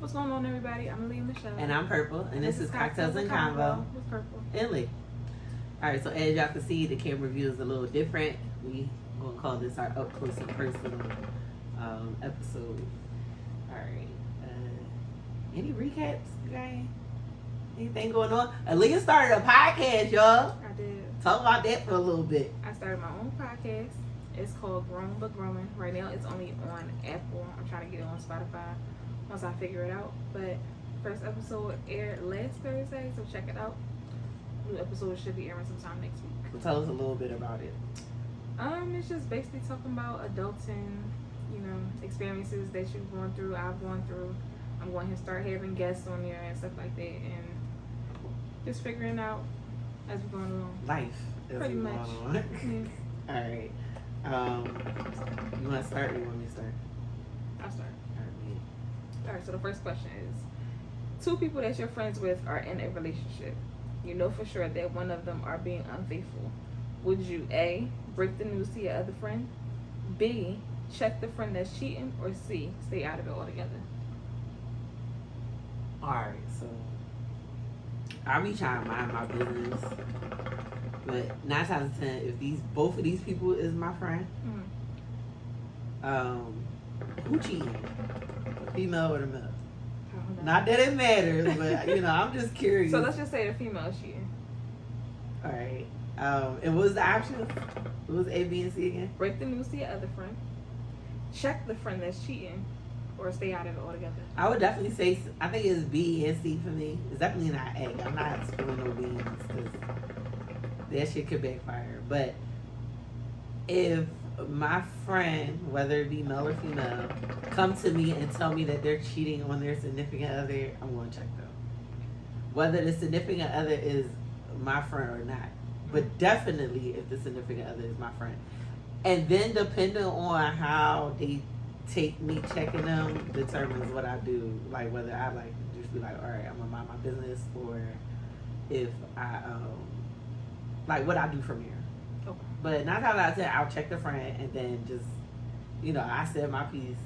What's going on, everybody? I'm Leah Michelle. And I'm Purple, and this is Cocktails and Convo with Purple. and Lee. Alright, so as y'all can see, the camera view is a little different. We gonna call this our up close and personal episode. Alright. Any recaps, guys? Anything going on? Aaliyah started a podcast, y'all. I did. Talk about that for a little bit. I started my own podcast. It's called Grown But Growing. Right now, it's only on Apple. I'm trying to get it on Spotify once I figure it out. But first episode aired last Thursday, so check it out. New episode should be airing sometime next week. Well, tell us a little bit about it. It's just basically talking about adulting, experiences that you've gone through, I've gone through. I'm going to start having guests on there and stuff like that, and just figuring out as we're going along. Life. Pretty much. All right. You want to start or you want me to start? I'll start. All Alright, so the first question is, 2 people that you're friends with are in a relationship. You know for sure that one of them are being unfaithful. Would you A, break the news to your other friend, B, check the friend that's cheating, or C, stay out of it altogether? Alright, so I'll be trying to mind my business, but 9 times out of 10, if both of these people is my friend, who cheating? Female or the male? Not that it matters, but I'm just curious. So let's just say the female is cheating. Alright. And what was the option? What was A, B, and C again? Break the news to your other friend, check the friend that's cheating, or stay out of it altogether. I would definitely say, I think it's B and C for me. It's definitely not A. I'm not spilling no beans because that shit could backfire. But if my friend, whether it be male or female, come to me and tell me that they're cheating on their significant other, I'm going to check them. Whether the significant other is my friend or not. But definitely if the significant other is my friend. And then depending on how they take me checking them determines what I do. Like whether I just be like, all right, I'm going to mind my business, or if I, what I do from here. Okay. But 9 times out of 10, I'll check the friend and then just, I said my piece.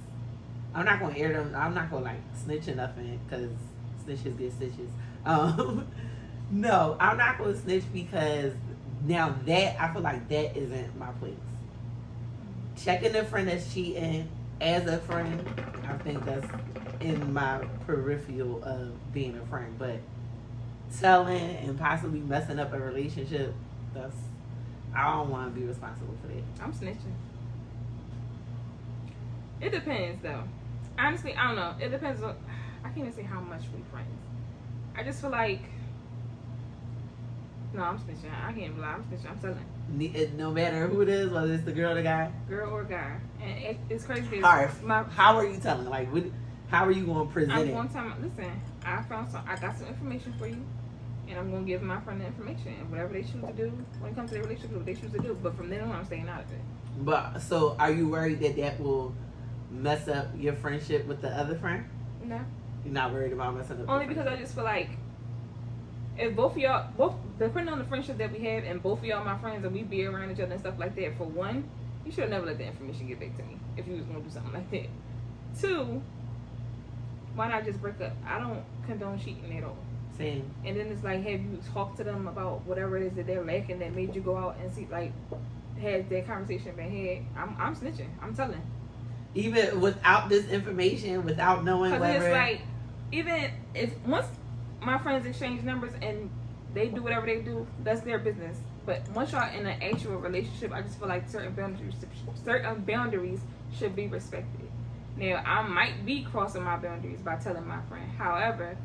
I'm not going to air them. I'm not going to snitch or nothing because snitches get stitches. No, I'm not going to snitch because now that, I feel like that isn't my place. Checking the friend that's cheating as a friend, I think that's in my peripheral of being a friend. But telling and possibly messing up a relationship, I don't want to be responsible for that. I'm snitching. It depends, though. Honestly, I don't know. It depends on... I can't even say how much we friends. I just feel like... No, I'm snitching. I can't lie. I'm snitching. I'm telling. No matter who it is, whether it's the girl or the guy? Girl or guy. And it's crazy. Alright, how are you telling? How are you going to present it? I'm going to tell listen, I got some information for you. And I'm going to give my friend the information. And whatever they choose to do, when it comes to their relationship, what they choose to do. But from then on, I'm staying out of it. But, so, are you worried that will mess up your friendship with the other friend? No. You're not worried about messing up? Only because I just feel like, if both of y'all, depending on the friendship that we have, and both of y'all my friends, and we be around each other and stuff like that, for one, you should have never let the information get back to me if you was going to do something like that. 2, why not just break up? I don't condone cheating at all. Same. And then it's like, have you talked to them about whatever it is that they're lacking that made you go out and see, has that conversation been had? I'm snitching. I'm telling. Even without this information, without knowing whether... Because it's like, even if, once my friends exchange numbers and they do whatever they do, that's their business. But once y'all in an actual relationship, I just feel like certain boundaries should be respected. Now, I might be crossing my boundaries by telling my friend. However,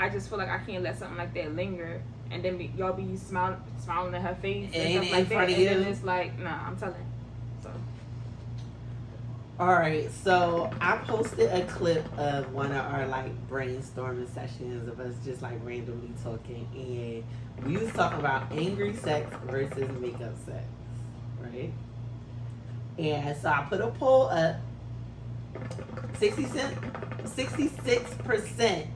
I just feel like I can't let something like that linger, and then y'all be smiling at her face and stuff like that, and then it's like, nah, I'm telling. So. Alright, so I posted a clip of one of our brainstorming sessions of us just randomly talking, and we was talking about angry sex versus makeup sex, right? And so I put a poll up. 66%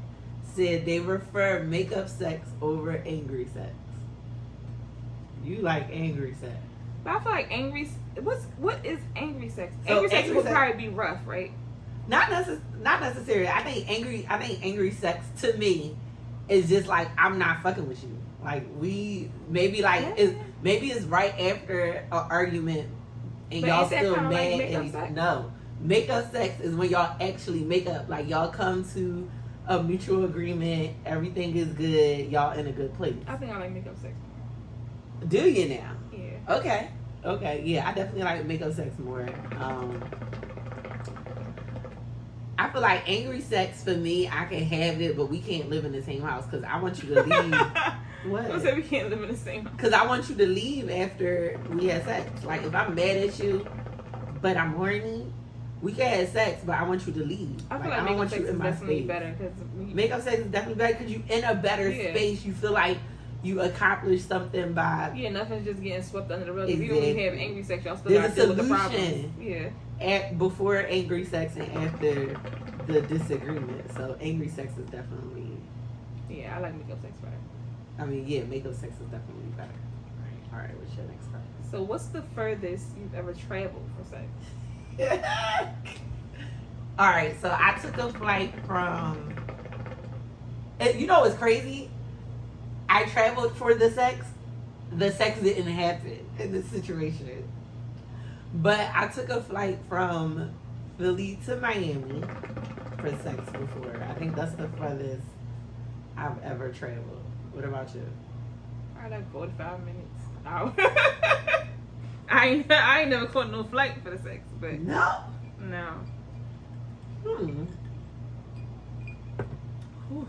said they prefer makeup sex over angry sex. You like angry sex. But I feel like what is angry sex? Angry sex would probably be rough, right? Not necessarily. I think angry sex to me is just like I'm not fucking with you. Like we maybe like maybe it's right after an argument and But y'all is that still kinda like mad makeup sex? no. Makeup sex is when y'all actually make up. Like y'all come to a mutual agreement, everything is good, y'all in a good place. I think I like makeup sex more. Do you now? Yeah. Okay, yeah, I definitely like makeup sex more. I feel like angry sex for me, I can have it, but we can't live in the same house because I want you to leave. What? Who said we can't live in the same house? Because I want you to leave after we had sex. Like if I'm mad at you, but I'm horny, we can have sex, but I want you to leave. I feel I like don't makeup want sex you is in my definitely space. better because Makeup sex is definitely better because you in a better space. You feel like you accomplished something by nothing's just getting swept under the rug. Exactly. If you don't even have angry sex, y'all still There's got to a deal with the solution. problems. Yeah. before angry sex and after the disagreement. So angry sex is definitely. Yeah, I like makeup sex better. I mean, yeah, makeup sex is definitely better. All right. What's your next question? So, what's the furthest you've ever traveled for sex? All right, so I took a flight from. And you know what's crazy? I traveled for the sex. The sex didn't happen in this situation. But I took a flight from Philly to Miami for sex before. I think that's the furthest I've ever traveled. What about you? I like 45 minutes. I ain't never caught no flight for the sex, but No. no. Whew.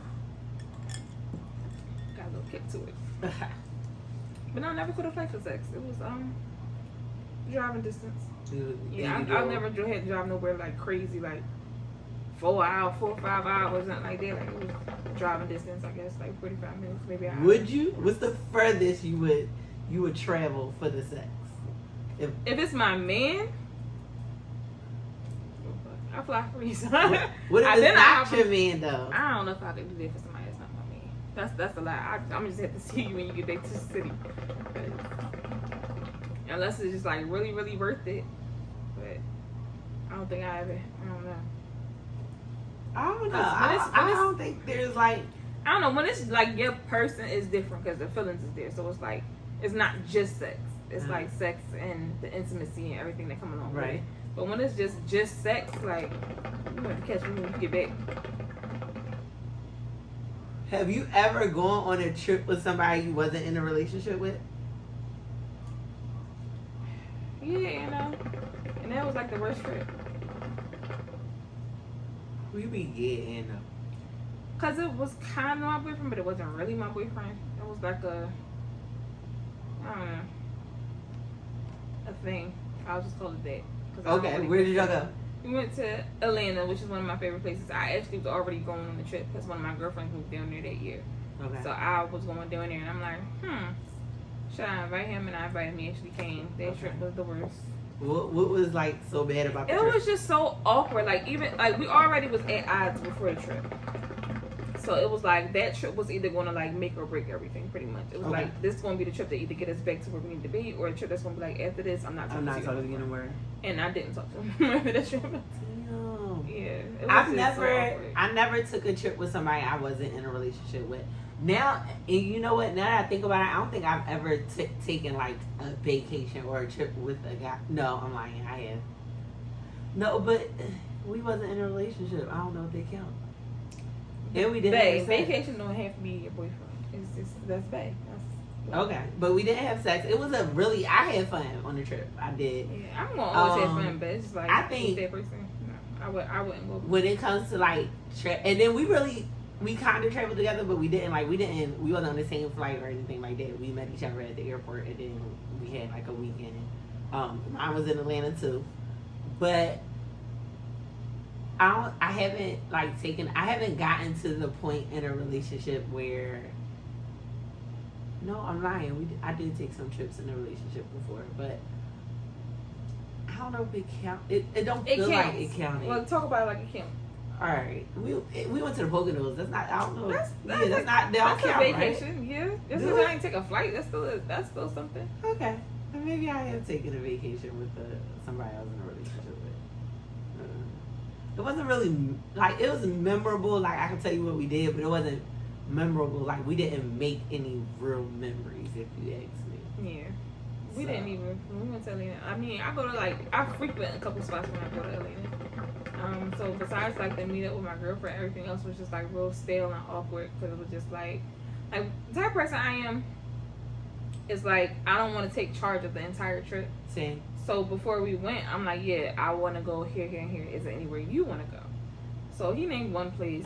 Got a little kick to it. But no, I never caught a flight for sex. It was driving distance. Yeah, I never had to drive nowhere like crazy, like 4 or 5 hours, nothing like that. Like it was driving distance, I guess, like 45 minutes, maybe an hour. Would you? What's the furthest you would travel for the sex? If it's my man, I fly free. So What if it's not your man though? I don't know if I could do that for somebody that's not my man. That's a lie. I'm just have to see you when you get back to the city. Unless it's just like really, really worth it. But I don't think I ever. I don't know. I don't know. I don't think there's like. I don't know. When it's like your person is different because the feelings is there. So it's like it's not just sex. It's like sex and the intimacy and everything that come along with it. But when it's just sex, like you have to catch me when you get back. Have you ever gone on a trip with somebody you wasn't in a relationship with? Yeah, you know. And that was like the worst trip. We be getting them. Cause it was kind of my boyfriend, but it wasn't really my boyfriend. It was like I don't know, a thing. I'll just call it that. Okay, where did y'all go? We went to Atlanta, which is one of my favorite places. I actually was already going on the trip because one of my girlfriends moved down there that year. Okay. So I was going down there, and I'm like, should I invite him? And I invited him. He actually came. That trip was the worst. What was like so bad about the It trip? was just so awkward. Like even like we already was at odds before the trip. So it was like that trip was either going to like make or break everything, pretty much. It was like this is going to be the trip that either get us back to where we need to be, or a trip that's going to be like after this, I'm not talking to you anymore. And I didn't talk to him. Remember that trip? Damn. Yeah. I never took a trip with somebody I wasn't in a relationship with. Now, and you know what? Now that I think about it, I don't think I've ever taken like a vacation or a trip with a guy. No, I'm lying. I have. No, but we wasn't in a relationship. I don't know if they count. And we didn't have sex. Vacation don't have to be your boyfriend. It's just that's bae. Okay, but we didn't have sex. It was I had fun on the trip. I did. Yeah, I'm gonna always have fun, but it's just like I think that person. No, I wouldn't go. When it comes to like and then we kind of traveled together, but we wasn't on the same flight or anything like that. We met each other at the airport, and then we had like a weekend. Mine was in Atlanta too, but I haven't gotten to the point in a relationship where. No, I'm lying. I did take some trips in a relationship before, but I don't know if it counts. It don't feel like it counted. Well, talk about it like it counts. All right, we went to the Poconos. That's not. I don't know. That's not. That that's don't count, a vacation. Right? Yeah, just because I didn't take a flight, that's still something. Okay, and maybe I have taken a vacation with somebody I was in a relationship with. it wasn't really like it was memorable. Like I can tell you what we did, but it wasn't memorable. Like we didn't make any real memories, if you ask me. Yeah. We didn't even. When we went to Atlanta, I mean, I go to I frequent a couple spots when I go to Atlanta. So besides like the meet up with my girlfriend, everything else was just like real stale and awkward because it was just like the type of person I am is like I don't want to take charge of the entire trip. Same. So before we went, I'm like, yeah, I want to go here, here, and here. Is there anywhere you want to go? So he named one place.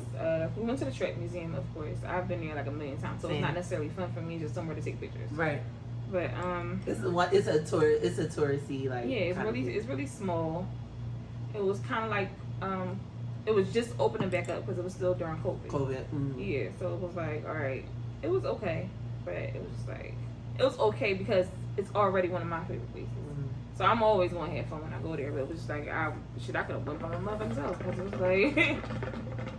We went to the Trek Museum, of course. I've been there like a million times, so Same. It's not necessarily fun for me. It's just somewhere to take pictures. Right. But it's a touristy like. Yeah, it's really small. It was kind of like it was just opening back up because it was still during COVID. Mm-hmm. Yeah, so it was like, all right, it was okay, but it was just like it was okay because it's already one of my favorite places. Mm-hmm. So I'm always going to have fun when I go there. But it was just like I could have went by my mother's house because it was like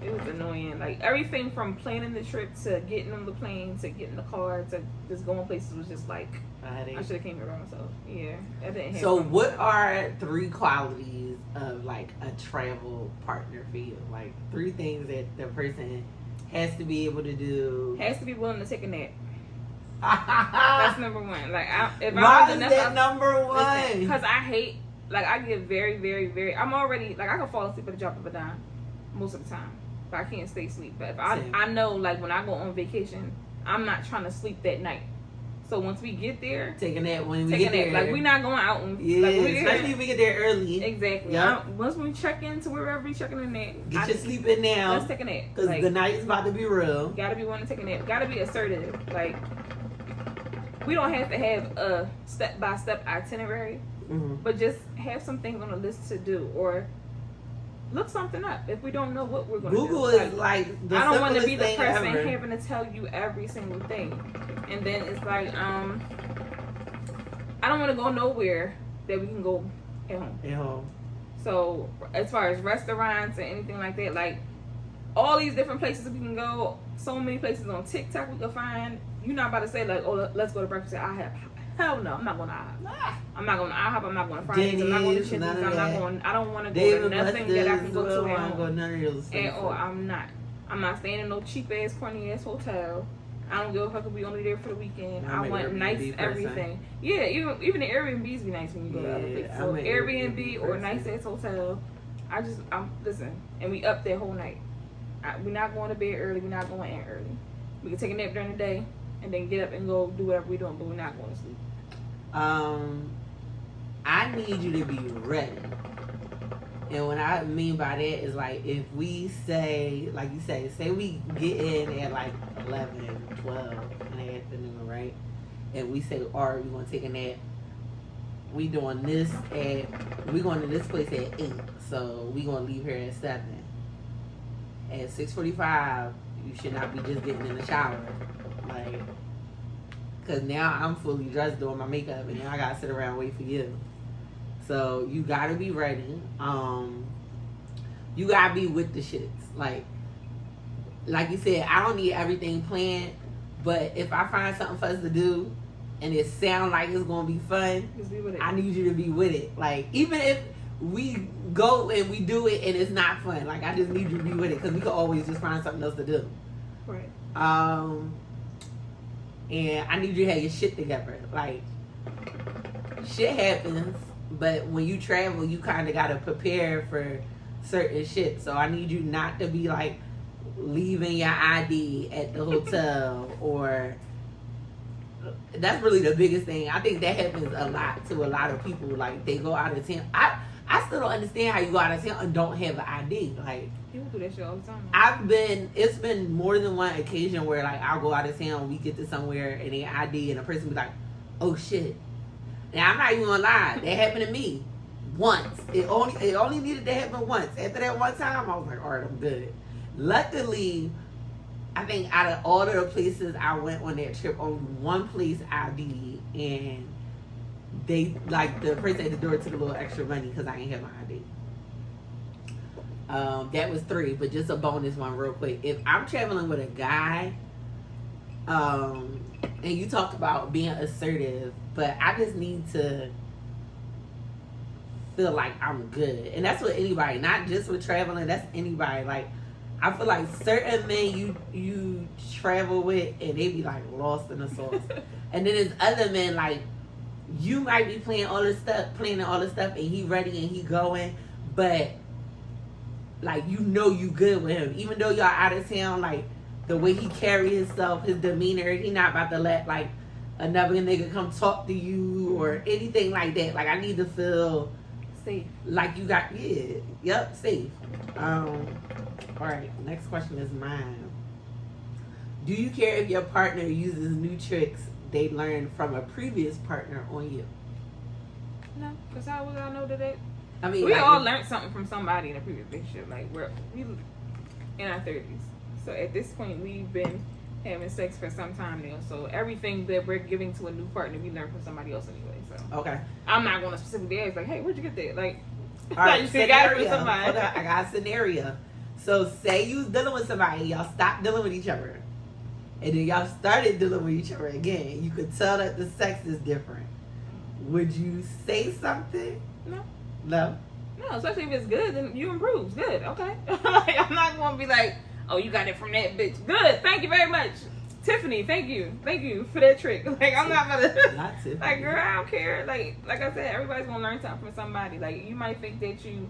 it was annoying. Like everything from planning the trip to getting on the plane to getting the car to just going places was just like I should have came here by myself. Yeah, I didn't. So what are 3 qualities of like a travel partner for you? Like 3 things that the person has to be able to do. Has to be willing to take a nap. That's number 1. Like, why is that number 1? Because I hate, like, I get very, very, very. I'm already like I can fall asleep at the drop of a dime most of the time, but I can't stay asleep. But if I know like when I go on vacation, I'm not trying to sleep that night. So once we get there, take a nap when we get there. Like we're not going out. Especially if we get there early. Exactly. Yep. Once we check into wherever we checking in at, get your sleep in now. Let's take a nap because the night is about to be real. Gotta be wanting to take a nap. Gotta be assertive. Like we don't have to have a step-by-step itinerary, but just have some things on the list to do or look something up if we don't know what we're going to do. Google is like the I don't want to be the person ever. having to tell you every single thing. And then it's like, I don't want to go nowhere that we can go at home. At home. So as far as restaurants and anything like that, like all these different places we can go, so many places on TikTok we can find. You're not about to say like, oh, let's go to breakfast at IHOP. Hell no, I'm not going to IHOP. I'm not going to IHOP. I'm not going to Fridays. I'm not going to Chili's. I'm not going. I don't want to go to nothing that I can go to at home. None of those things. I'm not. I'm not staying in no cheap ass, corny ass hotel. I don't give a fuck if we only there for the weekend. I want nice everything. Yeah, even the Airbnbs be nice when you go to other places. So Airbnb or nice ass hotel. Listen, and we up there whole night. We're not going to bed early. We're not going in early. We can take a nap during the day and then get up and go do whatever we're doing, but we're not going to sleep. I need you to be ready. And what I mean by that is like if we say, like you say we get in at like 11, 12 in the afternoon, right? And we say, all right, we're going to take a nap. We doing this we going to this place at 8. So we going to leave here at 7. At 6:45, you should not be just getting in the shower. Like, because now I'm fully dressed doing my makeup and now I got to sit around and wait for you. So you got to be ready. You got to be with the shits. Like you said, I don't need everything planned. But if I find something for us to do and it sounds like it's going to be fun, I need you to be with it. Like, even if we go and we do it and it's not fun, like, I just need you to be with it because we could always just find something else to do. Right. And I need you to have your shit together. Like, shit happens, but when you travel, you kind of got to prepare for certain shit. So I need you not to be, like, leaving your ID at the hotel or... That's really the biggest thing. I think that happens a lot to a lot of people. Like, they go out of town. I still don't understand how you go out of town and don't have an ID. Like, people do that shit all the time. It's been more than one occasion where, like, I'll go out of town, we get to somewhere, and they ID, and a person be like, oh, shit. Now, I'm not even gonna lie. That happened to me once. It only needed to happen once. After that one time, I was like, all right, I'm good. Luckily, I think out of all of the places I went on that trip, only one place ID, and they, like, the person at the door took a little extra money because I ain't have my ID. That was 3, but just a bonus one real quick. If I'm traveling with a guy, and you talked about being assertive, but I just need to feel like I'm good. And that's with anybody, not just with traveling, that's anybody. Like, I feel like certain men you travel with and they be like lost in the sauce. And then there's other men like you might be planning all this stuff and he ready and he going, but like you good with him. Even though y'all out of town, like the way he carry himself, his demeanor, he not about to let like another nigga come talk to you or anything like that. Like I need to feel safe. Like you got safe. All right, next question is mine. Do you care if your partner uses new tricks they learned from a previous partner on you? No, because how would I know that they... I mean, we like, all learned something from somebody in a previous relationship. Like, we in our 30s. So at this point, we've been having sex for some time now. So everything that we're giving to a new partner, we learned from somebody else anyway. So okay. I'm not going to specifically ask, like, hey, where'd you get that? Like, all right, you got it from somebody. Hold on, I got a scenario. So say you was dealing with somebody, y'all stopped dealing with each other. And then y'all started dealing with each other again. You could tell that the sex is different. Would you say something? No. No? No, especially if it's good, then you improve. Good, okay. Like, I'm not going to be like, oh, you got it from that bitch. Good, thank you very much. Tiffany, thank you for that trick. Like, I'm not going to... Not Tiffany. Like, girl, I don't care. Like I said, everybody's going to learn something from somebody. Like, you might think that you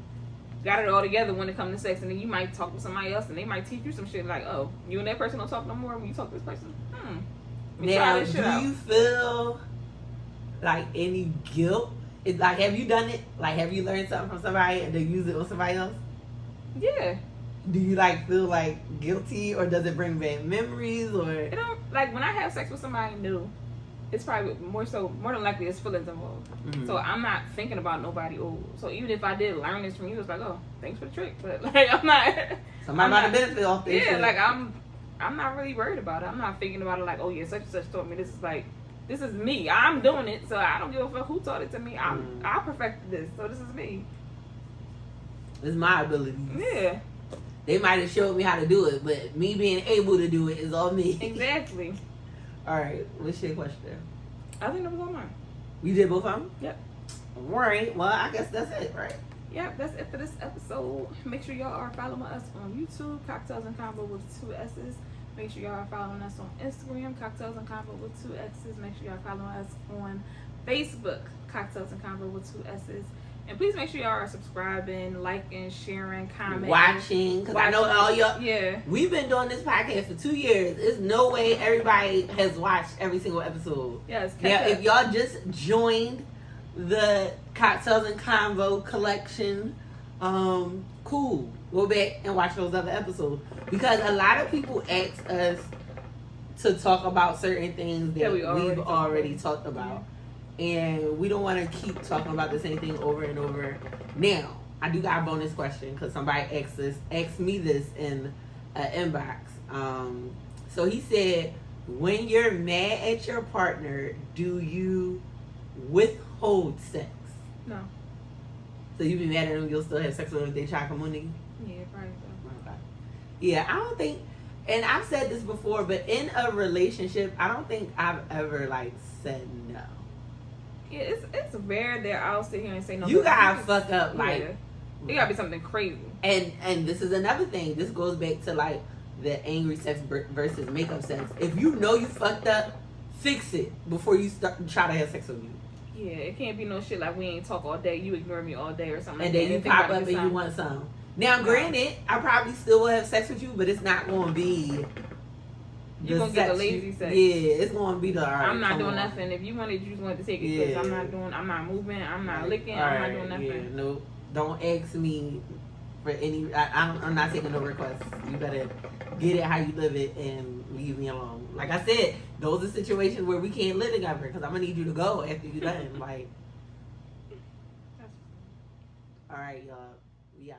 got it all together when it comes to sex, and then you might talk to somebody else, and they might teach you some shit like, oh, you and that person don't talk no more when you talk to this person. Now, do you feel like any guilt? Like, have you done it? Like, have you learned something from somebody and then use it on somebody else? Yeah. Do you like feel like guilty, or does it bring bad memories, or? It don't, like when I have sex with somebody new, it's probably more than likely it's feelings involved. Mm-hmm. So I'm not thinking about nobody old. So even if I did learn this from you, it's like, oh, thanks for the trick. But like I'm not. Somebody might have benefit off this. Yeah, shit. like I'm not really worried about it. I'm not thinking about it like, oh yeah, such and such taught me. This is like, this is me. I'm doing it, so I don't give a fuck who taught it to me. I perfected this, so this is me. It's my ability. Yeah. They might have showed me how to do it, but me being able to do it is all me. Exactly. All right, what's your question? I think that was all mine. We did both of them? Yep. All right, well, I guess that's it, right? Yep, that's it for this episode. Make sure y'all are following us on YouTube, Cocktails and Convo with 2 S's. Make sure y'all are following us on Instagram, Cocktails and Convo with 2 X's. Make sure y'all are following us on Facebook, Cocktails and Convo with 2 S's. And please make sure y'all are subscribing, liking, sharing, commenting. Watching, because I know all y'all. Yeah. We've been doing this podcast for 2 years. There's no way everybody has watched every single episode. Yes. Now, if y'all just joined the Cocktails and Convo collection, cool. Go back and watch those other episodes. Because a lot of people ask us to talk about certain things that we've already talked about. And we don't want to keep talking about the same thing over and over. Now, I do got a bonus question because somebody asked me this in an inbox. So he said, when you're mad at your partner, do you withhold sex? No. So you be mad at them, you'll still have sex with them if they try to come on you? Yeah, probably so. Okay. Yeah, I don't think, and I've said this before, but in a relationship, I don't think I've ever like said no. Yeah, it's rare that I'll sit here and say no. You gotta fuck up, like, it gotta be something crazy. And this is another thing. This goes back to like the angry sex versus makeup sex. If you know you fucked up, fix it before you try to have sex with me. Yeah, it can't be no shit like we ain't talk all day, you ignore me all day or something. And like then that. you pop up and you want some. Now, granted, I probably still will have sex with you, but it's not going to be. You're going to get the lazy sex. Yeah, it's going to be the, all right, I'm not doing nothing. If you wanted, you just wanted to take it because I'm not moving, I'm not licking, I'm not doing nothing. Yeah, no, don't ask me for any, I'm not taking no requests. You better get it how you live it and leave me alone. Like I said, those are situations where we can't live together because I'm going to need you to go after you're done. Like, all right, y'all, we out.